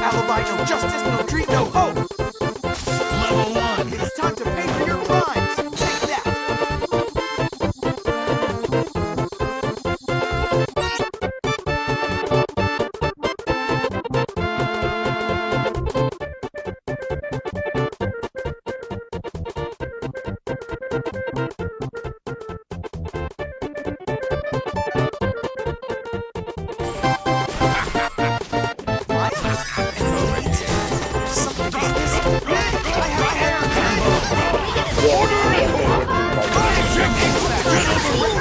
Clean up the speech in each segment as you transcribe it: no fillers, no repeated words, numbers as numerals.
alibi, no justice, no dream, no hope. Level 1. It's time to pay for your crimes. Take that.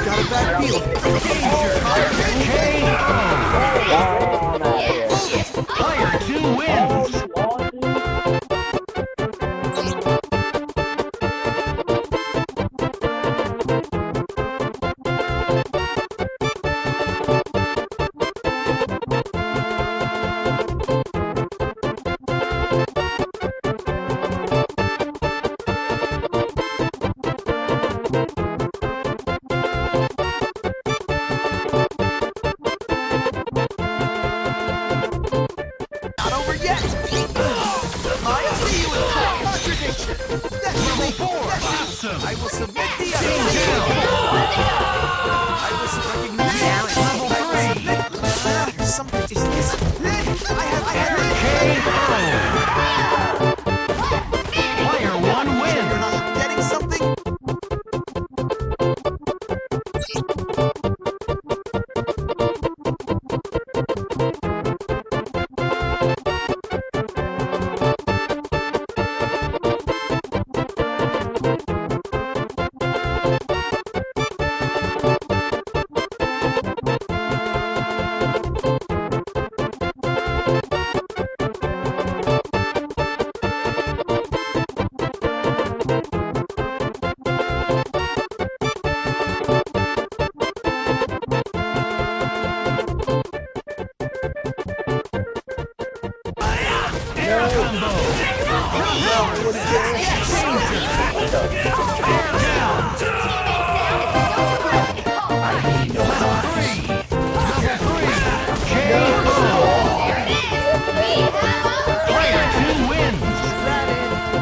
Got a bad feel. Player 2 wins. Not over yet. I see you in contradiction. Definitely. Awesome. I will submit the Stand idea. down. I will recognize Level 3. there's something. Is this? I have. Player 1 You're wins. not getting something.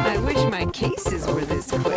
I wish my cases were this quick.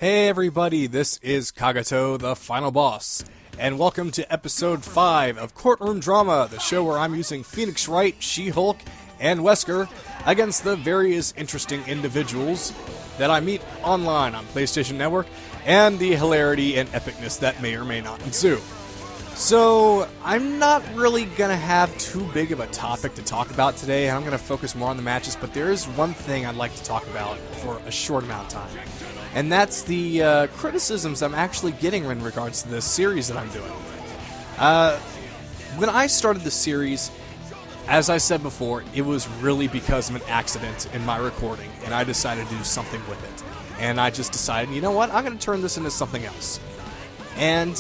Hey everybody, this is Kagato, the final boss, and welcome to episode 5 of Courtroom Drama, the show where I'm using Phoenix Wright, She-Hulk, and Wesker against the various interesting individuals that I meet online on PlayStation Network, and the hilarity and epicness that may or may not ensue. So, I'm not really going to have too big of a topic to talk about today, and I'm going to focus more on the matches, but there is one thing I'd like to talk about for a short amount of time. And that's the criticisms I'm actually getting in regards to this series that I'm doing. When I started the series, as I said before, it was really because of an accident in my recording, and I decided to do something with it. And I just decided, you know what, I'm going to turn this into something else. And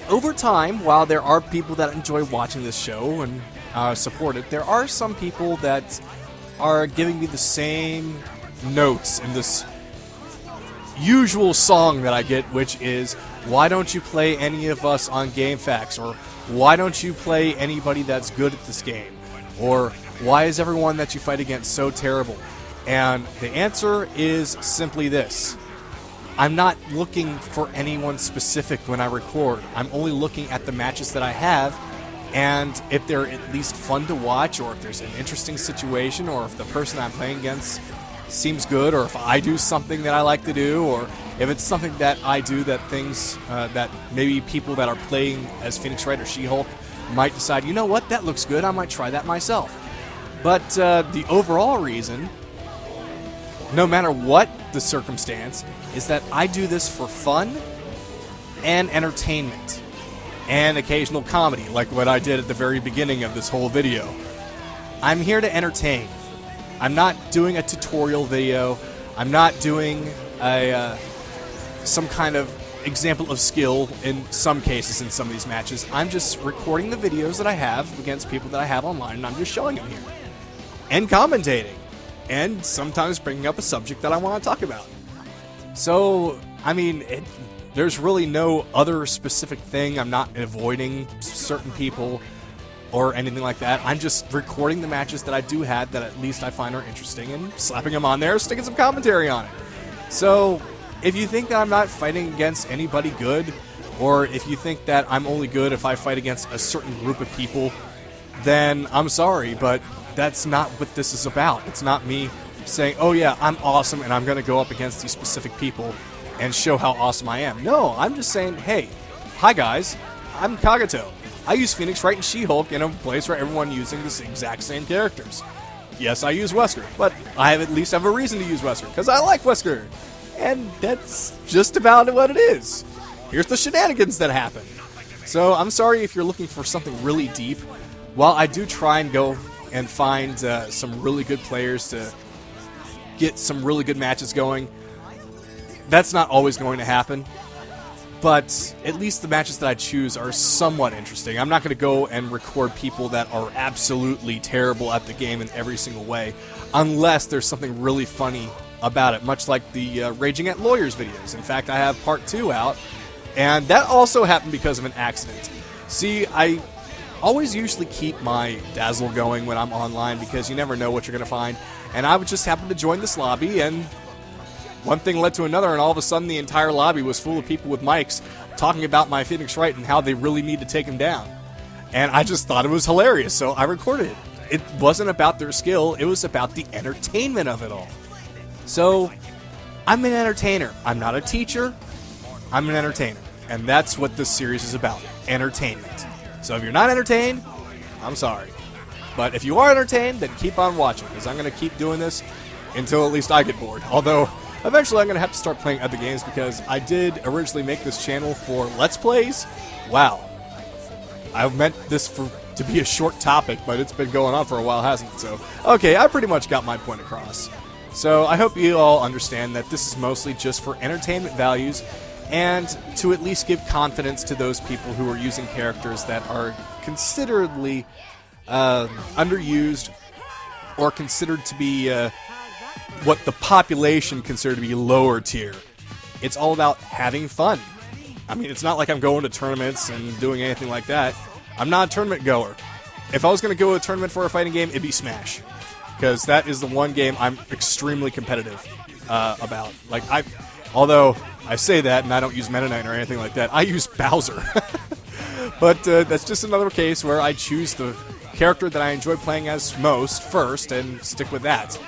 over time, while there are people that enjoy watching this show and support it, there are some people that are giving me the same notes in this usual song that I get, which is, why don't you play any of us on GameFAQs, or why don't you play anybody that's good at this game, or why is everyone that you fight against so terrible? And the answer is simply this: I'm not looking for anyone specific when I record. I'm only looking at the matches that I have, and if they're at least fun to watch, or if there's an interesting situation, or if the person I'm playing against seems good, or if I do something that I like to do, or if it's something that I do that that maybe people that are playing as Phoenix Wright or She-Hulk might decide, you know what, that looks good, I might try that myself. But the overall reason, no matter what the circumstance, is that I do this for fun and entertainment and occasional comedy, like what I did at the very beginning of this whole video. I'm here to entertain. I'm not doing a tutorial video. I'm not doing some kind of example of skill in some cases in some of these matches. I'm just recording the videos that I have against people that I have online, and I'm just showing them here. And commentating. And sometimes bringing up a subject that I want to talk about. So, I mean, there's really no other specific thing. I'm not avoiding certain people or anything like that. I'm just recording the matches that I do have that at least I find are interesting and slapping them on there, sticking some commentary on it. So, if you think that I'm not fighting against anybody good, or if you think that I'm only good if I fight against a certain group of people, then I'm sorry, but that's not what this is about. It's not me saying, oh yeah, I'm awesome and I'm going to go up against these specific people and show how awesome I am. No, I'm just saying, hey, hi guys, I'm Kagato. I use Phoenix Wright and She-Hulk in a place where everyone using the exact same characters. Yes, I use Wesker, but I at least have a reason to use Wesker, because I like Wesker. And that's just about what it is. Here's the shenanigans that happen. So I'm sorry if you're looking for something really deep. While I do try and go and find some really good players to get some really good matches going, that's not always going to happen. But at least the matches that I choose are somewhat interesting. I'm not going to go and record people that are absolutely terrible at the game in every single way, unless there's something really funny about it, much like the Raging at Lawyers videos. In fact, I have part 2 out, and that also happened because of an accident. See, I always usually keep my Dazzle going when I'm online because you never know what you're going to find, and I would just happen to join this lobby, and one thing led to another, and all of a sudden the entire lobby was full of people with mics talking about my Phoenix Wright and how they really need to take him down. And I just thought it was hilarious, so I recorded it. It wasn't about their skill, it was about the entertainment of it all. So, I'm an entertainer. I'm not a teacher, I'm an entertainer. And that's what this series is about, entertainment. So if you're not entertained, I'm sorry. But if you are entertained, then keep on watching, because I'm going to keep doing this until at least I get bored. Although, eventually I'm going to have to start playing other games, because I did originally make this channel for Let's Plays. Wow. I meant this to be a short topic, but it's been going on for a while, hasn't it? So, okay, I pretty much got my point across. So I hope you all understand that this is mostly just for entertainment values, and to at least give confidence to those people who are using characters that are considerably underused or considered to be what the population consider to be lower tier. It's all about having fun. I mean, it's not like I'm going to tournaments and doing anything like that. I'm not a tournament goer. If I was going to go to a tournament for a fighting game, it'd be Smash, because that is the one game I'm extremely competitive about. Like, although I say that and I don't use Meta Knight or anything like that, I use Bowser. But that's just another case where I choose the character that I enjoy playing as most first and stick with that.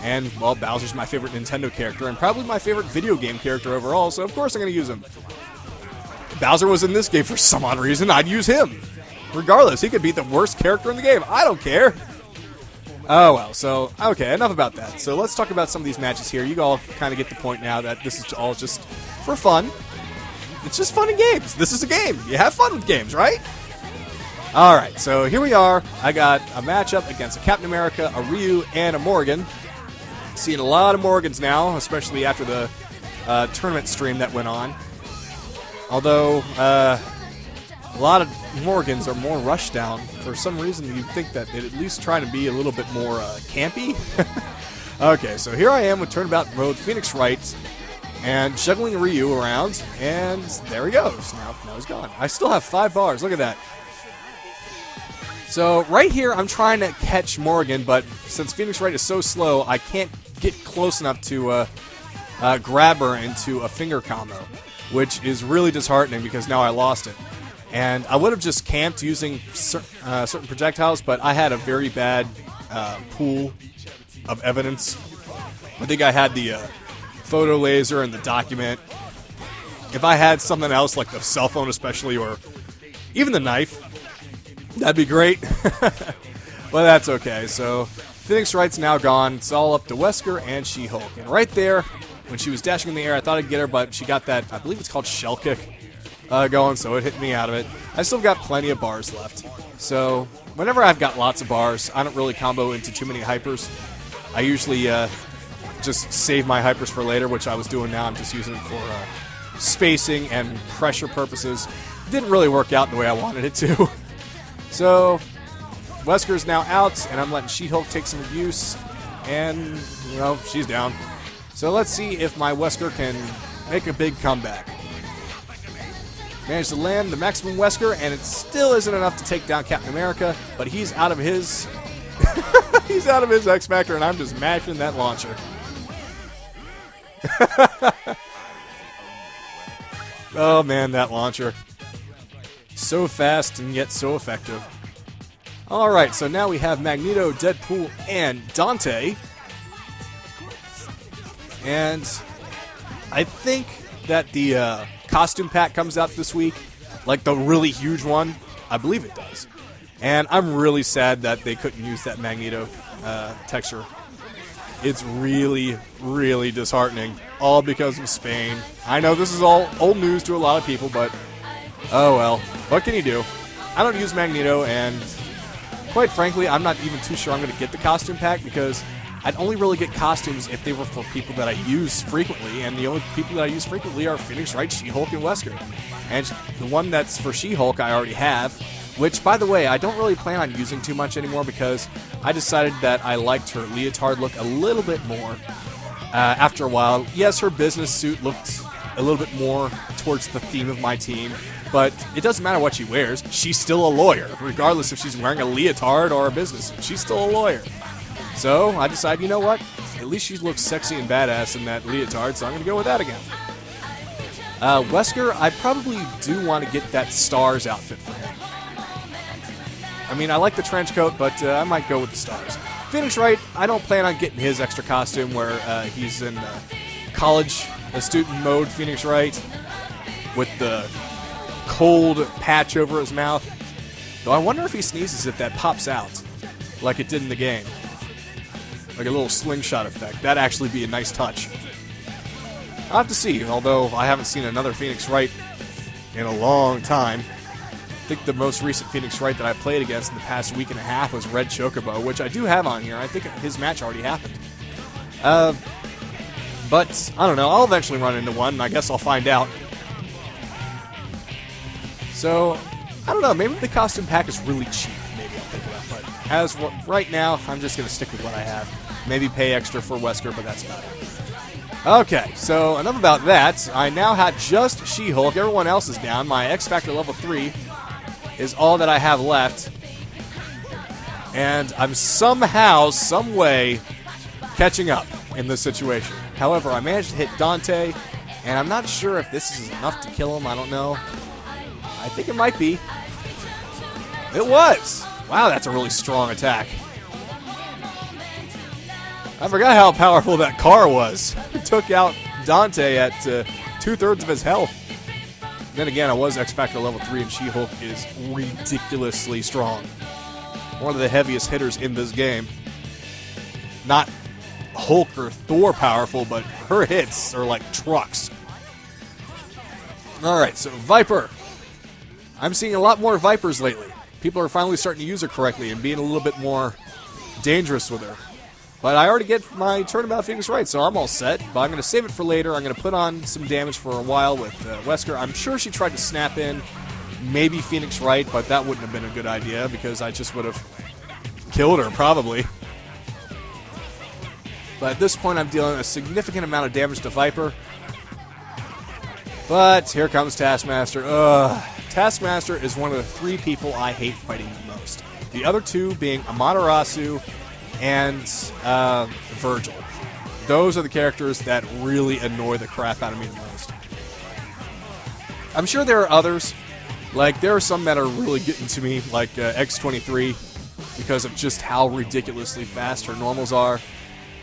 And, well, Bowser's my favorite Nintendo character and probably my favorite video game character overall, so of course I'm going to use him. If Bowser was in this game for some odd reason, I'd use him. Regardless, he could be the worst character in the game. I don't care. Oh, well, so, okay, enough about that. So let's talk about some of these matches here. You all kind of get the point now that this is all just for fun. It's just fun and games. This is a game. You have fun with games, right? Alright, so here we are. I got a matchup against a Captain America, a Ryu, and a Morgan. Seeing a lot of Morgans now, especially after the tournament stream that went on. Although, a lot of Morgans are more rushdown. For some reason, you'd think that they'd at least try to be a little bit more campy. Okay, so here I am with Turnabout Mode, Phoenix Wright, and juggling Ryu around, and there he goes. Now he's gone. I still have 5 bars. Look at that. So right here, I'm trying to catch Morgan, but since Phoenix Wright is so slow, I can't get close enough to grab her into a finger combo, which is really disheartening because now I lost it. And I would have just camped using certain projectiles, but I had a very bad pool of evidence. I think I had the photo laser and the document. If I had something else, like the cell phone especially, or even the knife, that'd be great. Well, that's okay. So Phoenix Wright's now gone. It's all up to Wesker and She-Hulk. And right there, when she was dashing in the air, I thought I'd get her, but she got that, I believe it's called shell kick, going, so it hit me out of it. I still got plenty of bars left. So whenever I've got lots of bars, I don't really combo into too many hypers. I usually just save my hypers for later, which I was doing now. I'm just using it for spacing and pressure purposes. Didn't really work out the way I wanted it to. So Wesker's now out, and I'm letting She-Hulk take some abuse, and, you know, she's down. So let's see if my Wesker can make a big comeback. Managed to land the maximum Wesker, and it still isn't enough to take down Captain America, but he's out of his he's out of his X Factor, and I'm just mashing that launcher. Oh man, that launcher. So fast and yet so effective. Alright, so now we have Magneto, Deadpool, and Dante. And I think that the costume pack comes out this week, like the really huge one. I believe it does. And I'm really sad that they couldn't use that Magneto texture. It's really, really disheartening, all because of Spain. I know this is all old news to a lot of people, but oh well. What can you do? I don't use Magneto, and quite frankly, I'm not even too sure I'm going to get the costume pack, because I'd only really get costumes if they were for people that I use frequently, and the only people that I use frequently are Phoenix Wright, She-Hulk, and Wesker. And the one that's for She-Hulk I already have, which, by the way, I don't really plan on using too much anymore, because I decided that I liked her leotard look a little bit more after a while. Yes, her business suit looked a little bit more towards the theme of my team, but it doesn't matter what she wears. She's still a lawyer, regardless if she's wearing a leotard or a business suit. She's still a lawyer. So I decided, you know what? At least she looks sexy and badass in that leotard, so I'm going to go with that again. Wesker, I probably do want to get that Stars outfit for him. I mean, I like the trench coat, but I might go with the Stars. Phoenix Wright, I don't plan on getting his extra costume where he's in college student mode Phoenix Wright with the cold patch over his mouth. Though I wonder if he sneezes if that pops out like it did in the game. Like a little slingshot effect. That'd actually be a nice touch. I'll have to see, although I haven't seen another Phoenix Wright in a long time. I think the most recent Phoenix Wright that I played against in the past week and a half was Red Chocobo, which I do have on here. I think his match already happened. But, I don't know, I'll eventually run into one, and I guess I'll find out. So, I don't know, maybe the costume pack is really cheap. Maybe I'll pick it up, but as right now, I'm just going to stick with what I have. Maybe pay extra for Wesker, but that's about it. Okay, so enough about that. I now have just She-Hulk. Everyone else is down. My X Factor level 3 is all that I have left. And I'm somehow, some way, catching up in this situation. However, I managed to hit Dante, and I'm not sure if this is enough to kill him. I don't know. I think it might be. It was! Wow, that's a really strong attack. I forgot how powerful that car was. It took out Dante at 2/3 of his health. Then again, I was X Factor level 3, and She-Hulk is ridiculously strong. One of the heaviest hitters in this game. Not Hulk or Thor powerful, but her hits are like trucks. Alright, so Viper. I'm seeing a lot more Vipers lately. People are finally starting to use her correctly and being a little bit more dangerous with her. But I already get my Turnabout Phoenix Wright, so I'm all set. But I'm going to save it for later. I'm going to put on some damage for a while with Wesker. I'm sure she tried to snap in maybe Phoenix Wright, but that wouldn't have been a good idea because I just would have killed her, probably. But at this point, I'm dealing a significant amount of damage to Viper. But here comes Taskmaster. Taskmaster is one of the 3 people I hate fighting the most. The other 2 being Amaterasu and Virgil. Those are the characters that really annoy the crap out of me the most. I'm sure there are others. Like, there are some that are really getting to me, like X23, because of just how ridiculously fast her normals are.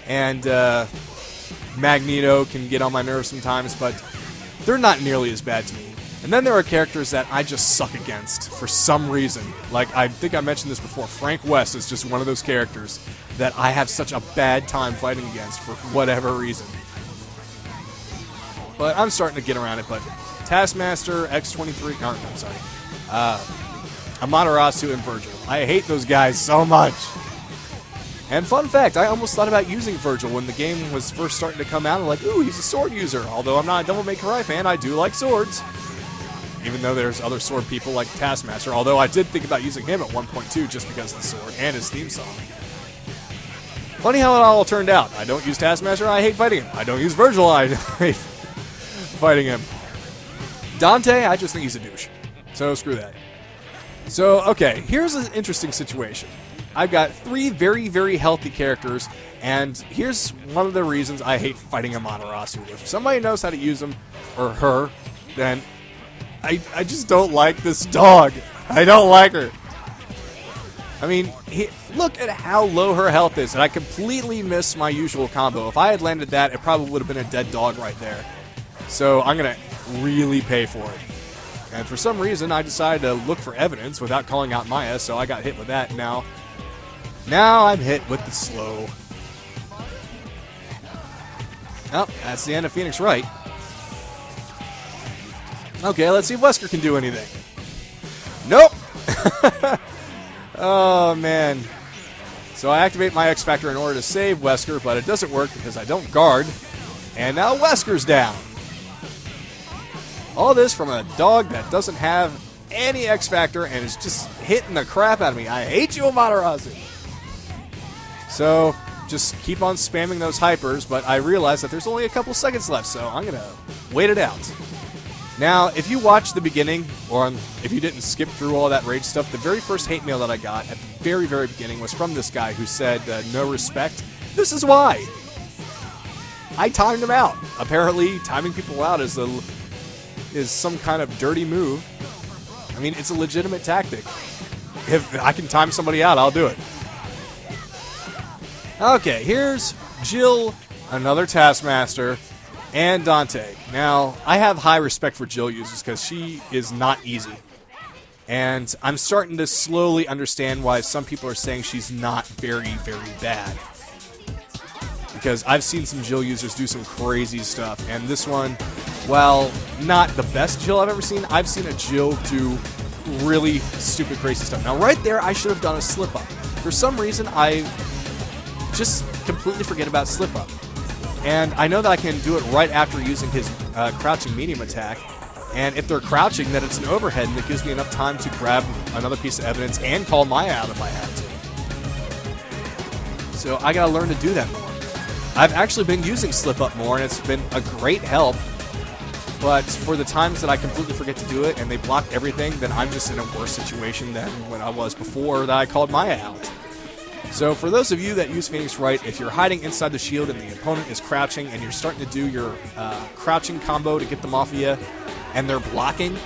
And Magneto can get on my nerves sometimes, but they're not nearly as bad to me. And then there are characters that I just suck against for some reason. Like, I think I mentioned this before, Frank West is just one of those characters that I have such a bad time fighting against for whatever reason. But I'm starting to get around it, but Taskmaster, X-23, no, I'm sorry, Amaterasu and Virgil. I hate those guys so much. And fun fact, I almost thought about using Virgil when the game was first starting to come out. I'm like, ooh, he's a sword user. Although I'm not a Devil May Cry fan, I do like swords. Even though there's other sword people like Taskmaster. Although I did think about using him at 1.2 just because of the sword and his theme song. Funny how it all turned out. I don't use Taskmaster, I hate fighting him. I don't use Virgil, I hate fighting him. Dante, I just think he's a douche. So screw that. So, okay, here's an interesting situation. I've got 3 very, very healthy characters, and here's one of the reasons I hate fighting Amaterasu. If somebody knows how to use him, or her, then I just don't like this dog. I don't like her. I mean, look at how low her health is, and I completely missed my usual combo. If I had landed that, it probably would have been a dead dog right there. So I'm going to really pay for it. And for some reason, I decided to look for evidence without calling out Maya, so I got hit with that. Now I'm hit with the slow. Oh, that's the end of Phoenix Wright. Okay, let's see if Wesker can do anything. Nope! Oh, man. So I activate my X Factor in order to save Wesker, but it doesn't work because I don't guard. And now Wesker's down. All this from a dog that doesn't have any X Factor and is just hitting the crap out of me. I hate you, Amaterasu. So, just keep on spamming those hypers, but I realize that there's only a couple seconds left, so I'm going to wait it out. Now, if you watch the beginning, or if you didn't skip through all that rage stuff, the very first hate mail that I got at the very, very beginning was from this guy who said, no respect. This is why. I timed him out. Apparently, timing people out is some kind of dirty move. I mean, it's a legitimate tactic. If I can time somebody out, I'll do it. Okay, here's Jill, another Taskmaster, and Dante. Now, I have high respect for Jill users because she is not easy. And I'm starting to slowly understand why some people are saying she's not very, very bad. Because I've seen some Jill users do some crazy stuff, and this one, while not the best Jill I've ever seen, I've seen a Jill do really stupid, crazy stuff. Now, right there, I should have done a slip-up. For some reason, I just completely forget about slip-up. And I know that I can do it right after using his crouching medium attack, and if they're crouching, then it's an overhead, and it gives me enough time to grab another piece of evidence and call Maya out if I have to. So I gotta learn to do that more. I've actually been using slip-up more, and it's been a great help. But for the times that I completely forget to do it and they block everything, then I'm just in a worse situation than when I was before that I called Maya out. So for those of you that use Phoenix Wright, if you're hiding inside the shield and the opponent is crouching and you're starting to do your crouching combo to get them off of you and they're blocking,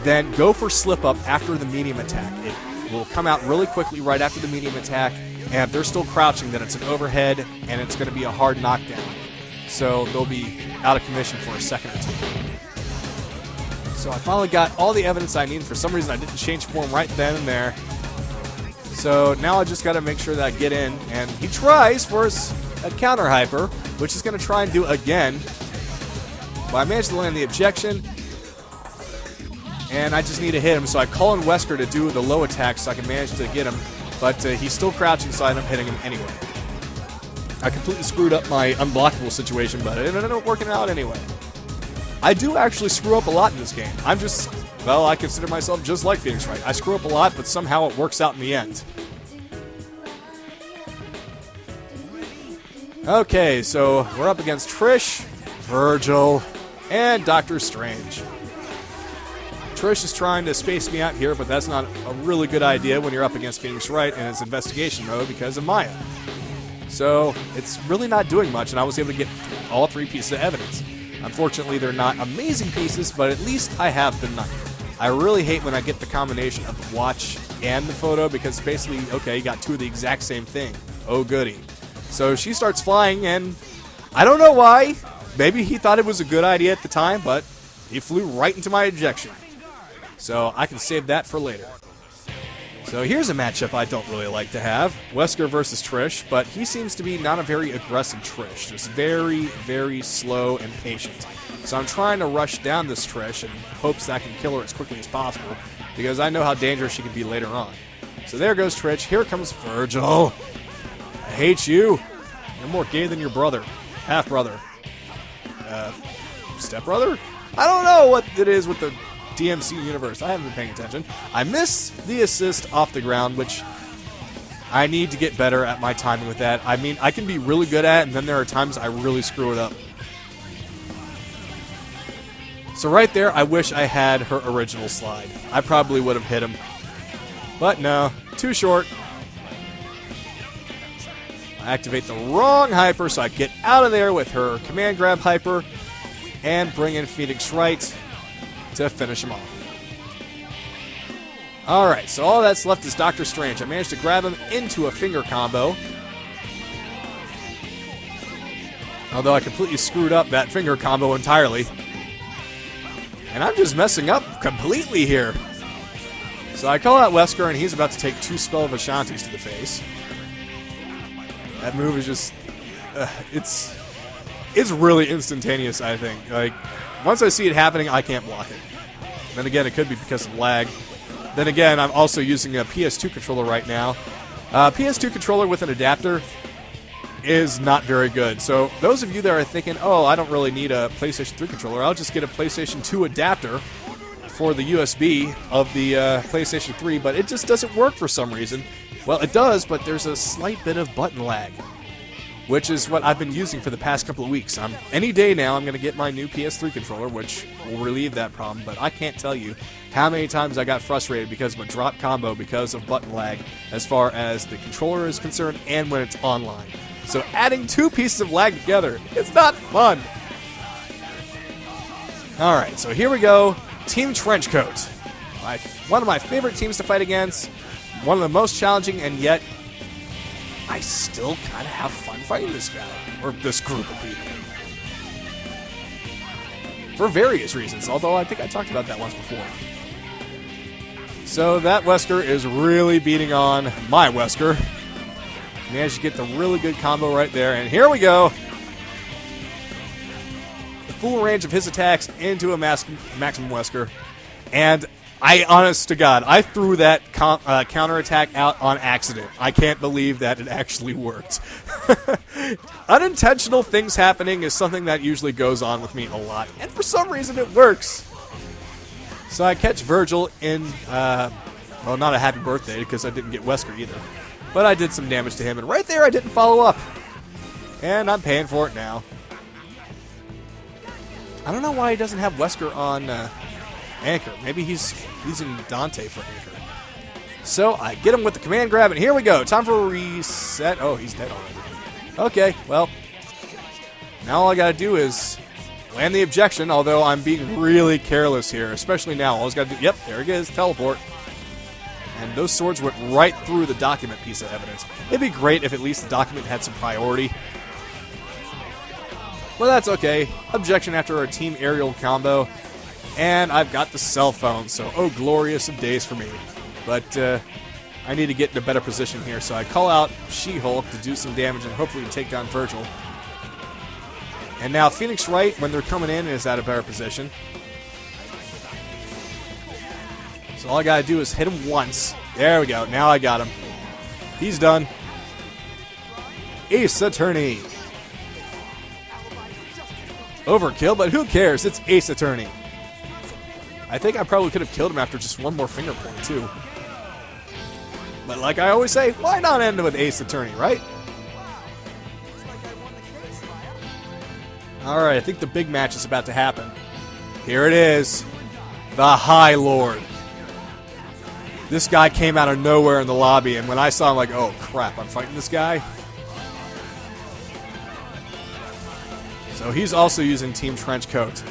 then go for slip-up after the medium attack. It will come out really quickly right after the medium attack, and if they're still crouching, then it's an overhead and it's going to be a hard knockdown. So they'll be out of commission for a second or two. So I finally got all the evidence I need. For some reason, I didn't change form right then and there. So now I just got to make sure that I get in. And he tries for a counter hyper, which he's going to try and do again. But I managed to land the objection. And I just need to hit him. So I call in Wesker to do the low attack so I can manage to get him. But he's still crouching, so I end up hitting him anyway. I completely screwed up my unblockable situation, but it ended up working out anyway. I do actually screw up a lot in this game. I consider myself just like Phoenix Wright. I screw up a lot, but somehow it works out in the end. Okay, so we're up against Trish, Virgil, and Doctor Strange. Trish is trying to space me out here, but that's not a really good idea when you're up against Phoenix Wright in his investigation mode because of Maya. So it's really not doing much, and I was able to get all 3 pieces of evidence. Unfortunately, they're not amazing pieces, but at least I have the knife. I really hate when I get the combination of the watch and the photo because basically, okay, you got 2 of the exact same thing. Oh, goody. So she starts flying, and I don't know why. Maybe he thought it was a good idea at the time, but he flew right into my ejection. So I can save that for later. So here's a matchup I don't really like to have. Wesker versus Trish, but he seems to be not a very aggressive Trish. Just very, very slow and patient. So I'm trying to rush down this Trish in hopes that I can kill her as quickly as possible, because I know how dangerous she can be later on. So there goes Trish. Here comes Virgil. I hate you. You're more gay than your brother. Half-brother. Step-brother? I don't know what it is with the DMC universe. I haven't been paying attention. I miss the assist off the ground, which I need to get better at my timing with that. I mean, I can be really good at it, and then there are times I really screw it up. So right there, I wish I had her original slide. I probably would have hit him. But no, too short. I activate the wrong hyper, so I get out of there with her command grab hyper and bring in Phoenix Wright to finish him off. Alright, so all that's left is Doctor Strange. I managed to grab him into a finger combo. Although I completely screwed up that finger combo entirely. And I'm just messing up completely here. So I call out Wesker, and he's about to take 2 Spell of Ashantis to the face. That move is just... it's really instantaneous, I think. Like, once I see it happening, I can't block it. Then again, it could be because of lag. Then again, I'm also using a PS2 controller right now. PS2 controller with an adapter is not very good. So those of you that are thinking, oh, I don't really need a PlayStation 3 controller, I'll just get a PlayStation 2 adapter for the USB of the PlayStation 3, but it just doesn't work for some reason. Well, it does, but there's a slight bit of button lag, which is what I've been using for the past couple of weeks. Any day now, I'm going to get my new PS3 controller, which will relieve that problem, but I can't tell you how many times I got frustrated because of a drop combo because of button lag as far as the controller is concerned and when it's online. So adding 2 pieces of lag together, it's not fun. Alright, so here we go. Team Trenchcoat. One of my favorite teams to fight against. One of the most challenging, and yet I still kind of have fun fighting this guy, or this group of people. For various reasons, although I think I talked about that once before. So that Wesker is really beating on my Wesker. Managed to get the really good combo right there, and here we go. The full range of his attacks into a maximum Wesker, and honest to God, I threw that counterattack out on accident. I can't believe that it actually worked. Unintentional things happening is something that usually goes on with me a lot, and for some reason it works. So I catch Virgil in, well, not a happy birthday because I didn't get Wesker either, but I did some damage to him, and right there I didn't follow up. And I'm paying for it now. I don't know why he doesn't have Wesker on Anchor. Maybe he's using Dante for Anchor. So I get him with the command grab, and here we go. Time for a reset. Oh, he's dead already. Okay, well, now all I gotta do is land the objection, although I'm being really careless here, especially now. All I gotta do, yep, there it is, teleport. And those swords went right through the document piece of evidence. It'd be great if at least the document had some priority. Well, that's okay. Objection after our team aerial combo. And I've got the cell phone, so oh, glorious of days for me. But I need to get in a better position here, so I call out She-Hulk to do some damage and hopefully take down Virgil. And now Phoenix Wright, when they're coming in, is at a better position. So all I gotta do is hit him once. There we go. Now I got him. He's done. Ace Attorney. Overkill, but who cares? It's Ace Attorney. I think I probably could have killed him after just one more finger point, too. But like I always say, why not end with Ace Attorney, right? Alright, I think the big match is about to happen. Here it is. The High Lord. This guy came out of nowhere in the lobby, and when I saw him, like, oh crap, I'm fighting this guy? So he's also using Team Trenchcoat.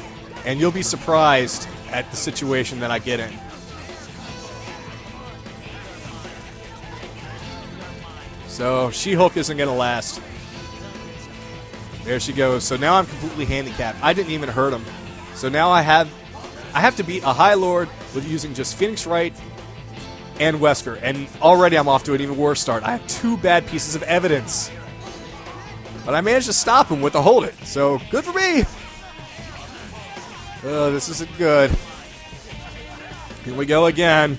And you'll be surprised at the situation that I get in. So She-Hulk isn't going to last. There she goes. So now I'm completely handicapped. I didn't even hurt him. So now I have to beat a High Lord with using just Phoenix Wright and Wesker. And already I'm off to an even worse start. I have 2 bad pieces of evidence. But I managed to stop him with the hold it. So good for me. Oh, this isn't good. Here we go again.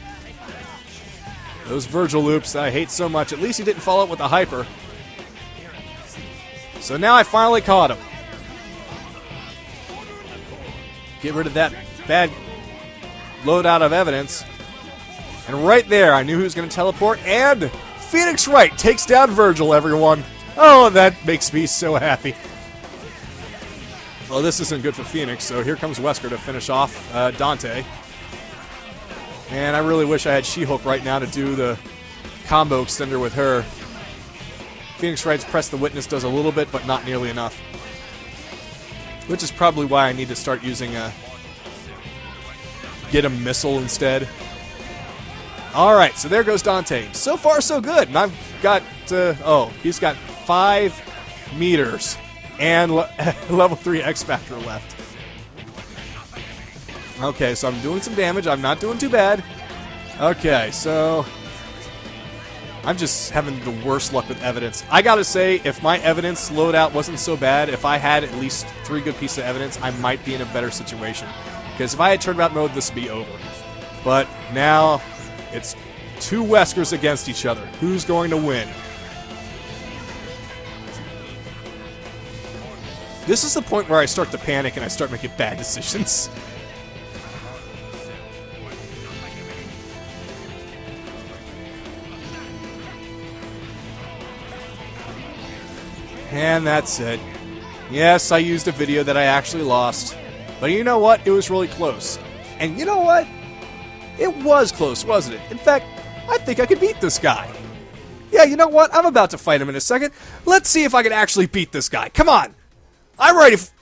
Those Virgil loops that I hate so much. At least he didn't follow up with a hyper. So now I finally caught him. Get rid of that bad loadout of evidence. And right there, I knew he was going to teleport. And Phoenix Wright takes down Virgil, everyone. Oh, that makes me so happy. Well, this isn't good for Phoenix, so here comes Wesker to finish off Dante. And I really wish I had She-Hulk right now to do the combo extender with her. Phoenix Wright's Press the Witness does a little bit, but not nearly enough. Which is probably why I need to start using Get a Missile instead. Alright, so there goes Dante. So far, so good. And I've got, he's got 5 meters and level 3 X Factor left. Okay, so I'm doing some damage. I'm not doing too bad. Okay, so I'm just having the worst luck with evidence. I gotta say, if my evidence loadout wasn't so bad, if I had at least 3 good pieces of evidence, I might be in a better situation. Because if I had turnabout mode, this would be over. But now, it's 2 Weskers against each other. Who's going to win? This is the point where I start to panic and I start making bad decisions. And that's it. Yes, I used a video that I actually lost. But you know what? It was really close. And you know what? It was close, wasn't it? In fact, I think I could beat this guy. Yeah, you know what? I'm about to fight him in a second. Let's see if I can actually beat this guy. Come on! I'm ready f-